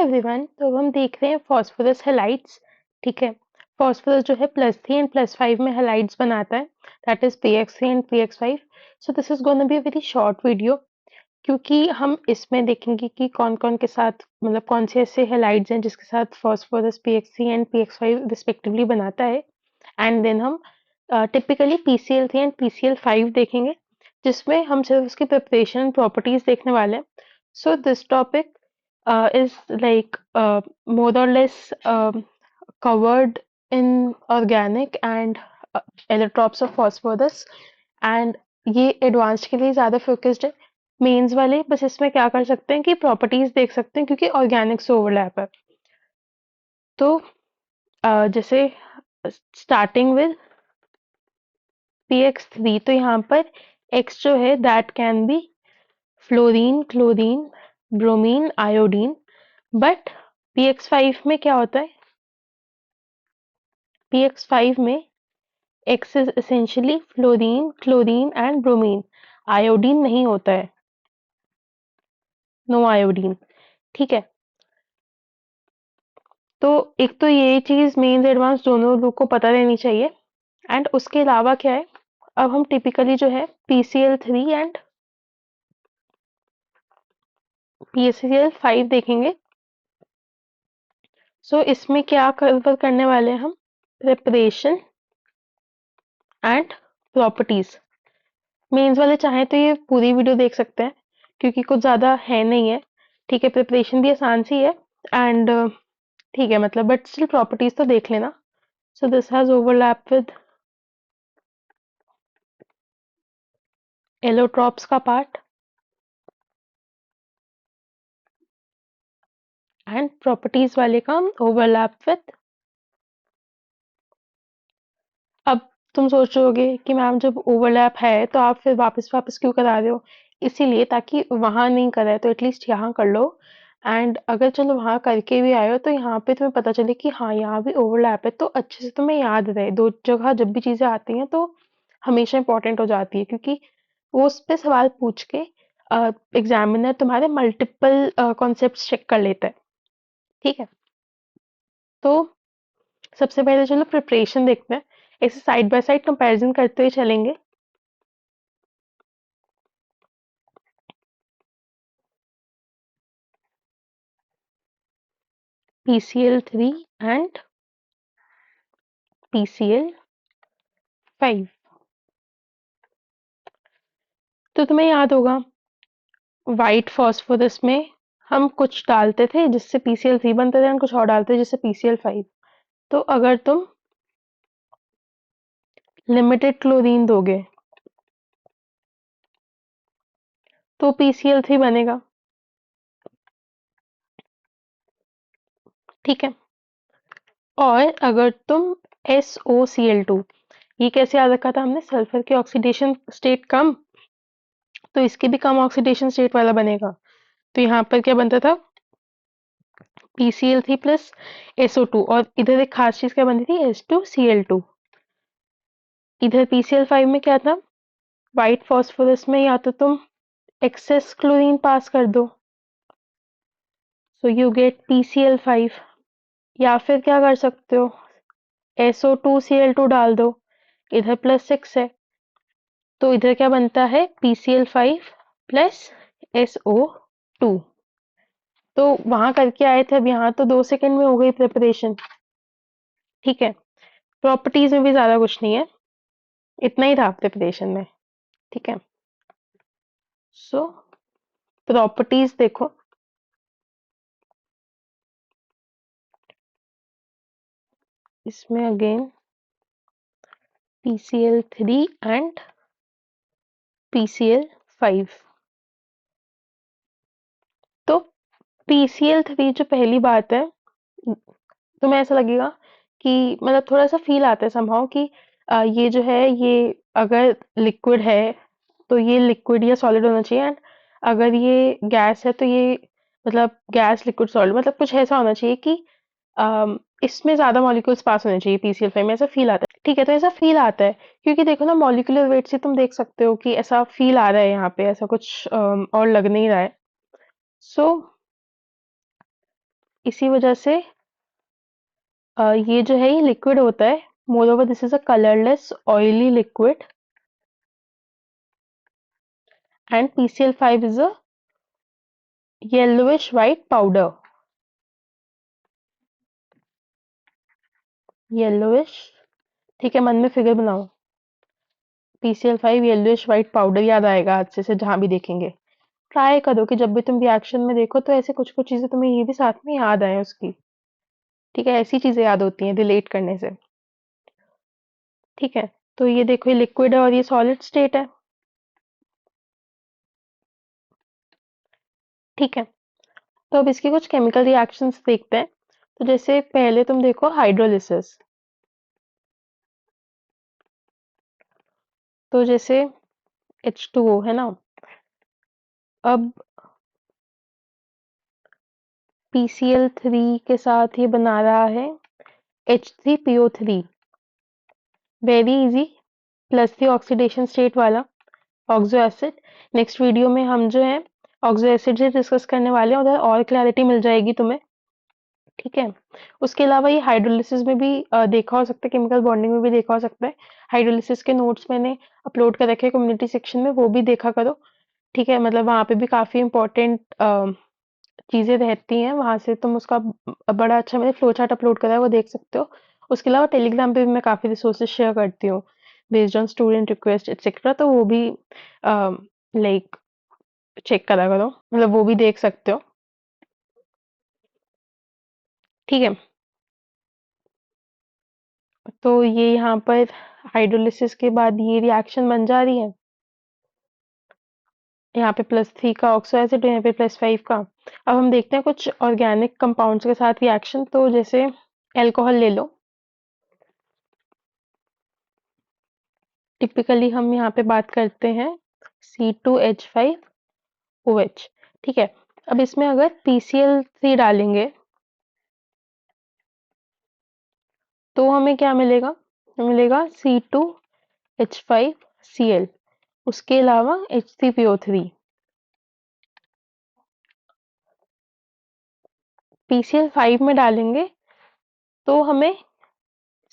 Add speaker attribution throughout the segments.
Speaker 1: Everyone, तो अब हम देख रहे हैं फॉस्फोरस हैलाइड्स। ठीक है। फॉस्फोरस जो है +3 एंड +5 में हैलाइड्स बनाता है, that is PX3 and PX5। So this is gonna be a very short video, क्योंकि हम इसमें देखेंगे कि कौन कौन के साथ, मतलब कौन से ऐसे हैलाइड्स हैं जिसके साथ phosphorus PX3 and PX5 respectively बनाता है। एंड देन हम टिपिकली PCl3 एंड PCl5 देखेंगे, जिसमें हम सिर्फ उसकी प्रिपरेशन प्रॉपर्टीज देखने वाले हैं। So this topic is like more or less covered in organic and allotropes of phosphorus, and ये एडवांस्ड के लिए ज़्यादा फोकस्ड है। मेंस वाले बस इसमें क्या कर सकते हैं कि प्रॉपर्टीज देख सकते हैं, क्योंकि ऑर्गेनिक से ओवरलैप है। तो जैसे स्टार्टिंग विद PX3, तो यहाँ पर X जो है that can be fluorine, chlorine, bromine, iodine. But PX5 में क्या होता है? PX5 में X is essentially fluorine, chlorine and bromine. Iodine नहीं होता है, नो आयोडीन। ठीक है। तो एक तो ये चीज मेन एडवांस दोनों लोग को पता रहनी चाहिए। एंड उसके अलावा क्या है, अब हम टिपिकली जो है PCl3 एंड PCl5 देखेंगे। सो इसमें क्या कवर करने वाले हैं हम? Preparation and properties. मेंस वाले चाहे तो ये पूरी वीडियो देख सकते हैं, क्योंकि कुछ ज्यादा है नहीं है। ठीक है, प्रिपरेशन भी आसान सी है। एंड ठीक है, मतलब बट स्टिल प्रॉपर्टीज तो देख लेना। So this has overlap with allotropes का पार्ट एंड प्रॉपर्टीज वाले का ओवरलैप विद। अब तुम सोच रहोगे कि मैम जब ओवरलैप है तो आप फिर वापस वापस क्यों करा रहे हो? इसीलिए ताकि वहां नहीं कराए तो एटलीस्ट यहाँ कर लो। एंड अगर चलो वहां करके भी आए हो तो यहाँ पे तुम्हें पता चले कि हाँ यहाँ भी ओवरलैप है, तो अच्छे से तुम्हें याद रहे। दो जगह जब भी चीजें आती हैं तो हमेशा इंपॉर्टेंट हो जाती है, क्योंकि वो उस पे सवाल पूछ के एग्जामिनर तुम्हारे मल्टीपल कॉन्सेप्ट चेक कर लेता है। ठीक है। तो सबसे पहले चलो प्रिपरेशन देखते हैं, ऐसे साइड बाय साइड कंपैरिजन करते हुए चलेंगे। PCl3 and PCl5। तो तुम्हें याद होगा व्हाइट फॉस्फोरस में हम कुछ डालते थे जिससे PCl3 बनते थे, और कुछ और डालते थे जिससे PCl5। तो अगर तुम लिमिटेड क्लोरीन दोगे तो PCl3 बनेगा। ठीक है। और अगर तुम SOCl2, ये कैसे याद रखा था हमने? सल्फर की ऑक्सीडेशन स्टेट कम, तो इसके भी कम ऑक्सीडेशन स्टेट वाला बनेगा। तो यहाँ पर क्या बनता था? PCl3 प्लस SO2, और इधर एक खास चीज क्या बनती थी? H2Cl2। इधर PCl5 में क्या था? व्हाइट फॉस्फोरस में या तो तुम एक्सेस क्लोरीन पास कर दो, सो यू गेट PCl5, या फिर क्या कर सकते हो? SO2Cl2 डाल दो, इधर +6 है, तो इधर क्या बनता है? PCl5 plus SO2। तो वहां करके आए थे, अब यहाँ तो 2 सेकंड में हो गई प्रिपरेशन। ठीक है। प्रॉपर्टीज में भी ज्यादा कुछ नहीं है, इतना ही था प्रिपरेशन में। ठीक है। सो प्रॉपर्टीज देखो, इसमें अगेन PCl3 एंड PCl5। तो PCl3 जो पहली बात है, तुम्हें ऐसा लगेगा कि मतलब थोड़ा सा फील आता है समहाउ कि ये जो है ये अगर लिक्विड है तो ये लिक्विड या सॉलिड होना चाहिए, एंड अगर ये गैस है तो ये मतलब गैस लिक्विड सॉलिड, मतलब कुछ ऐसा होना चाहिए कि इसमें ज्यादा मॉलिक्यूल्स पास होने चाहिए PCl5 में, ऐसा फील आता है। ठीक है, तो ऐसा फील आता है क्योंकि देखो ना, मॉलिक्यूलर वेट से तुम देख सकते हो कि ऐसा फील आ रहा है यहाँ पे, ऐसा कुछ और लग नहीं रहा है। सो इसी वजह से ये जो है ये लिक्विड होता है। More this is a colourless oily liquid and PCl5 is a yellowish white powder. Yellowish, ठीक है, मन में फिगर बनाओ। PCl5 येलोइश व्हाइट पाउडर याद आएगा आज से जहां भी देखेंगे। ट्राई करो कि जब भी तुम रिएक्शन में देखो तो ऐसे कुछ कुछ चीजें तुम्हें ये भी साथ में याद आए उसकी। ठीक है, ऐसी चीजें याद होती हैं रिलेट करने से। ठीक है, तो ये देखो ये लिक्विड है और ये सॉलिड स्टेट है। ठीक है, तो अब इसकी कुछ केमिकल रिएक्शंस देखते हैं। तो जैसे पहले तुम देखो हाइड्रोलिसिस। तो जैसे H2O है ना, अब PCl3 के साथ ये बना रहा है H3PO3। Very easy, +3 oxidation state वाला ऑक्सो एसिड। नेक्स्ट वीडियो में हम जो है ऑक्सो एसिड से डिस्कस करने वाले हैं, उधर और क्लैरिटी मिल जाएगी तुम्हें। ठीक है, उसके अलावा ये हाइड्रोलिसिस में भी देखा हो सकता है, केमिकल बॉन्डिंग में भी देखा हो सकता है। हाइड्रोलिसिस के नोट्स मैंने अपलोड कर रखे हैं कम्युनिटी सेक्शन में, वो भी देखा करो। ठीक है, मतलब वहाँ पे भी काफी इंपॉर्टेंट चीजें रहती हैं, वहां से तुम उसका बड़ा अच्छा मैंने फ्लो चार्ट अपलोड करा है, वो देख सकते हो। उसके अलावा टेलीग्राम पे भी मैं काफी रिसोर्सेज शेयर करती हूँ based on student request etcetera, तो वो भी लाइक चेक करा करो, मतलब वो भी देख सकते हो। ठीक है, तो ये यहाँ पर हाइड्रोलिसिस के बाद ये रिएक्शन बन जा रही है। यहाँ पे +3 का ऑक्सो एसिड, यहाँ पे +5 का। अब हम देखते हैं कुछ ऑर्गेनिक कंपाउंड्स के साथ रिएक्शन। तो जैसे अल्कोहल ले लो, टिपिकली हम यहाँ पे बात करते हैं C2H5OH। ठीक है, अब इसमें अगर PCl3 डालेंगे तो हमें क्या मिलेगा? मिलेगा C2H5Cl, उसके अलावा H3PO3। PCl5 में डालेंगे तो हमें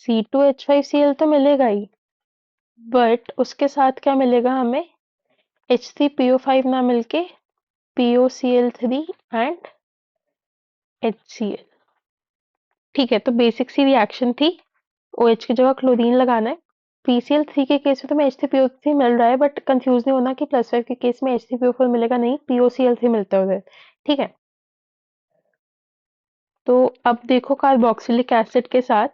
Speaker 1: C2H5Cl तो मिलेगा ही, बट उसके साथ क्या मिलेगा हमें? H3PO5 ना मिलके POCl3 एंड HCl। ठीक है, तो बेसिक सी रिएक्शन थी। OH की जगह क्लोरीन लगाना है। PCl3 के केस में तो मैं H3PO3 मिल रहा है, बट कंफ्यूज नहीं होना कि +5 के केस में H3PO4 मिलेगा, नहीं, POCl3 मिलता है उधर। ठीक है, तो अब देखो कार्बोक्सिलिक एसिड के साथ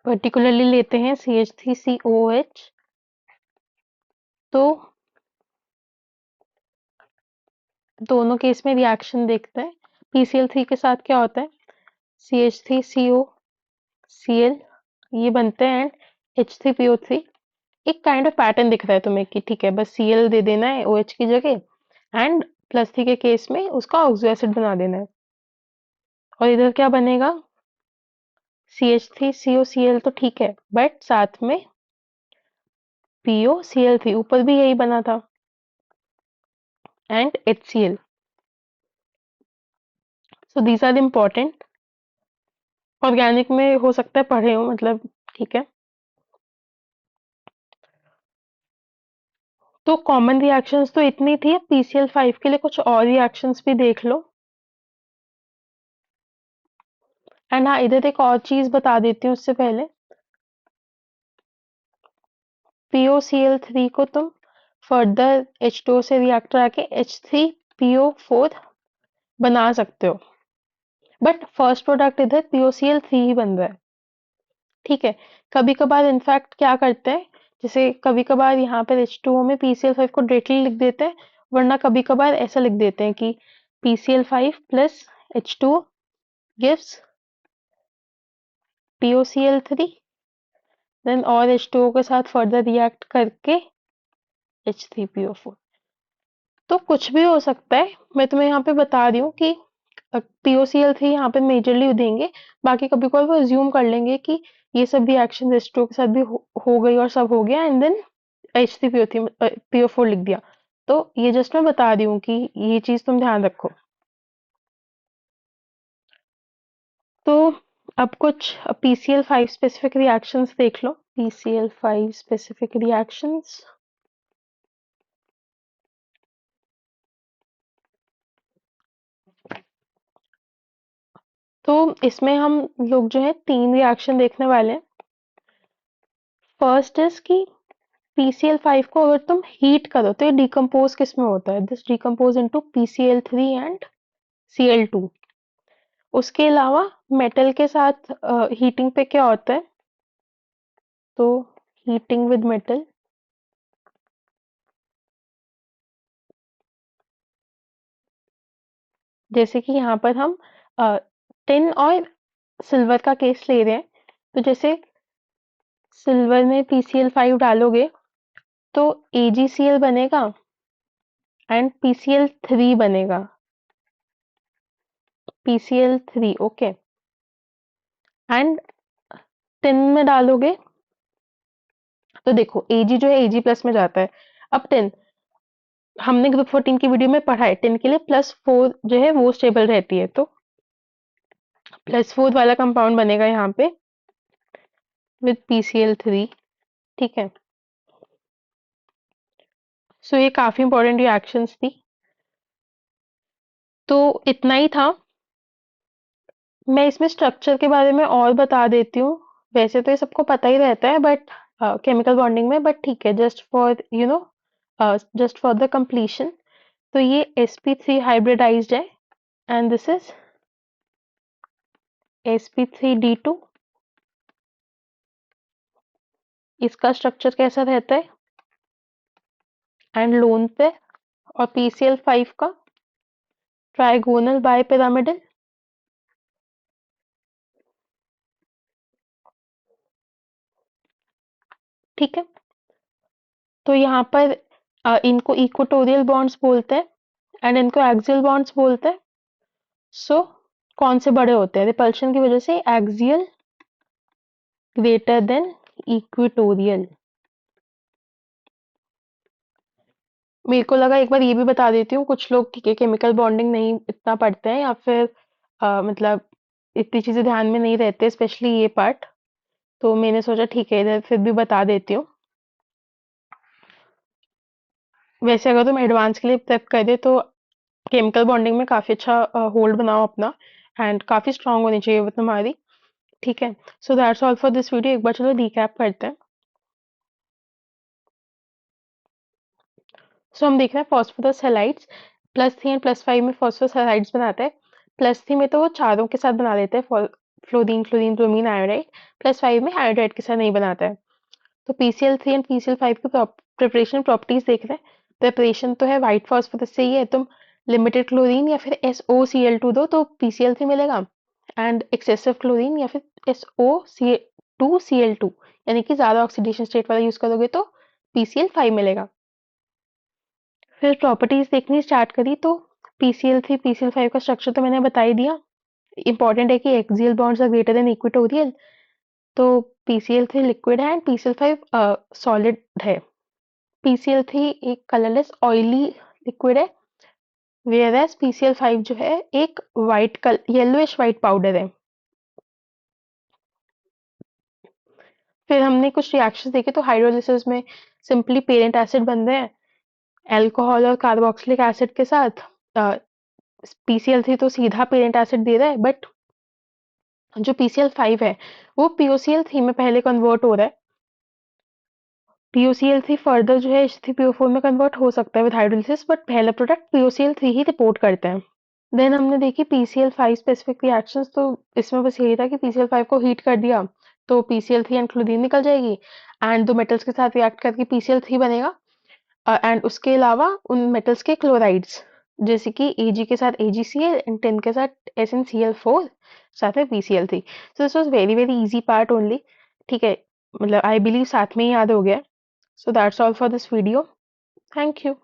Speaker 1: पर्टिकुलरली लेते हैं CH3COOH। तो दोनों केस में रिएक्शन देखते हैं। PCl3 के साथ क्या होता है? CH3COCl, ये बनते हैं एंड H3PO3। एक काइंड ऑफ पैटर्न दिख रहा है तुम्हें कि ठीक है, बस Cl दे देना है OH की जगह, एंड +3 के केस में उसका ऑक्सो एसिड बना देना है। और इधर क्या बनेगा? CH3COCl तो ठीक है, बट साथ में POCl3, ऊपर भी यही बना था, and HCl। So these are important. Organic में हो सकता है पढ़े हो, मतलब ठीक है। तो कॉमन रिएक्शंस तो इतनी थी। अब PCl5 के लिए कुछ और रिएक्शंस भी देख लो। एंड हाँ, इधर एक और चीज बता देती हूँ उससे पहले। POCl3 को तुम फर्दर H2O से रिएक्ट करा के H3PO4 बना सकते हो, बट फर्स्ट प्रोडक्ट इधर POCl3 ही बन रहा है। ठीक है, कभी कभार इनफैक्ट क्या करते हैं, जैसे कभी कभार यहाँ पर H2O में PCl5 को डायरेक्टली लिख देते हैं, वरना कभी कभार ऐसा लिख देते हैं कि PCl5 plus H2O gives POCl3, then और H2O के साथ फर्दर रिएक्ट करके H3PO4। तो कुछ भी हो सकता है, मैं तुम्हें यहाँ पे बता रही हूँ कि POCl3 यहाँ पे मेजरली देंगे। बाकी कभी कभी वो अज्यूम कर लेंगे कि ये सब रिएक्शन H2O के साथ भी हो गई और सब हो गया, एंड देन H3PO3 PO4 लिख दिया। तो ये जस्ट मैं बता रही हूँ कि ये चीज तुम ध्यान रखो। तो अब कुछ PCl5 स्पेसिफिक रिएक्शंस देख लो। PCl5 specific reactions. तो इसमें हम लोग जो है 3 रिएक्शन देखने वाले हैं। फर्स्ट इज कि PCl5 को अगर तुम हीट करो तो ये डिकम्पोज किस में होता है? This decompose into PCl3 and Cl2। उसके अलावा मेटल के साथ हीटिंग पे क्या होता है? तो हीटिंग विद मेटल, जैसे कि यहाँ पर हम टिन और सिल्वर का केस ले रहे हैं। तो जैसे सिल्वर में PCl5 डालोगे तो AgCl बनेगा एंड PCl3 बनेगा। PCl3 okay. एंड टिन में डालोगे तो देखो Ag जो है Ag प्लस में जाता है। अब टिन, हमने ग्रुप 14 की वीडियो में पढ़ा है, टिन के लिए +4 जो है वो स्टेबल रहती है। तो +4 वाला कंपाउंड बनेगा यहाँ पे विद PCl3। ठीक है, सो ये काफी इंपॉर्टेंट रिएक्शंस थी। तो इतना ही था। मैं इसमें स्ट्रक्चर के बारे में और बता देती हूँ। वैसे तो ये सबको पता ही रहता है बट केमिकल बॉन्डिंग में, बट ठीक है, just for just for the completion. तो ये sp3 हाइब्रिडाइज्ड है एंड दिस इज sp3d2। इसका स्ट्रक्चर कैसा रहता है? एंड लोन पे और PCl5 का ट्राइगोनल बाइपिरामिडल। ठीक है, तो यहाँ पर इनको इक्वेटोरियल बॉन्ड्स बोलते हैं एंड इनको एक्सियल बॉन्ड्स बोलते हैं। सो कौन से बड़े होते हैं? रिपल्शन की वजह से एक्सियल ग्रेटर देन इक्वेटोरियल। मेरे को लगा एक बार ये भी बता देती हूँ। कुछ लोग ठीक है केमिकल बॉन्डिंग नहीं इतना पढ़ते हैं या फिर मतलब इतनी चीजें ध्यान में नहीं रहते, स्पेशली ये पार्ट। तो मैंने सोचा ठीक है इधर फिर भी बता देती हूँ। वैसे अगर तुम एडवांस के लिए प्रेप कर दे तो केमिकल बॉन्डिंग में काफी अच्छा होल्ड बनाओ अपना, एंड काफी स्ट्रांग होनी चाहिए वो तुम्हारी। ठीक है, so that's all for this video. एक बार चलो रिकैप करते हैं। सो हम देख रहे हैं फॉस्फोरस हैलाइड्स +3 एंड +5 में फॉस्फोरस हैलाइड्स बनाते हैं। +3 में तो वो चारों के साथ बना लेते हैं, फ्लोरीन क्लोरीन ब्रोमीन आयोडाइड। +5 में आयोडाइड के साथ नहीं बनाता है। तो PCl3 एंड PCl5 की प्रिपरेशन प्रॉपर्टीज देख रहे हैं। प्रिपरेशन तो है व्हाइट फॉस्फोरस से ही है। तुम लिमिटेड क्लोरीन या फिर SOCl2 दो तो PCl3 मिलेगा, एंड एक्सेसिव क्लोरीन या फिर SOCl2 यानी कि ज्यादा ऑक्सीडेशन स्टेट वाला यूज करोगे तो PCl5 मिलेगा। फिर प्रॉपर्टीज देखनी स्टार्ट करी तो PCl3 PCl5 का स्ट्रक्चर तो मैंने बता ही दिया। इंपॉर्टेंट है कि axial bonds are greater than equatorial. तो PCl3 लिक्विड है एंड PCl5 सॉलिड है। PCl3 एक कलरलेस ऑयली लिक्विड है, वेयर एज PCl5 जो है एक वाइट येलोइश वाइट पाउडर है। फिर हमने कुछ रिएक्शंस देखे तो हाइड्रोलिसिस में सिंपली पेरेंट एसिड बन रहे हैं अल्कोहल और कार्बोक्सिलिक एसिड के साथ। PCl3 तो सीधा पेरेंट एसिड दे रहा है, बट जो PCl5 है वो POCl3 में पहले कन्वर्ट हो रहा है। POCl3 फर्दर जो है H3PO4 में कन्वर्ट हो सकता है विद हाइड्रोलिसिस, बट पहला प्रोडक्ट POCl3 ही रिपोर्ट करते हैं। देन हमने देखी PCl5 स्पेसिफिक रिएक्शंस। तो इसमें बस यही था कि PCl5 को हीट कर दिया तो PCl3 एंड क्लोरीन निकल जाएगी, एंड दो मेटल्स के साथ रिएक्ट करके PCl3 बनेगा। एंड उसके अलावा उन मेटल्स के क्लोराइड्स जैसे कि Ag के साथ AgCl एंड टिन के साथ SnCl4 साथ में PCl3। So this was very very easy part only. ठीक है, मतलब आई बिलीव साथ में ही याद हो गया। So that's all for this video. Thank you.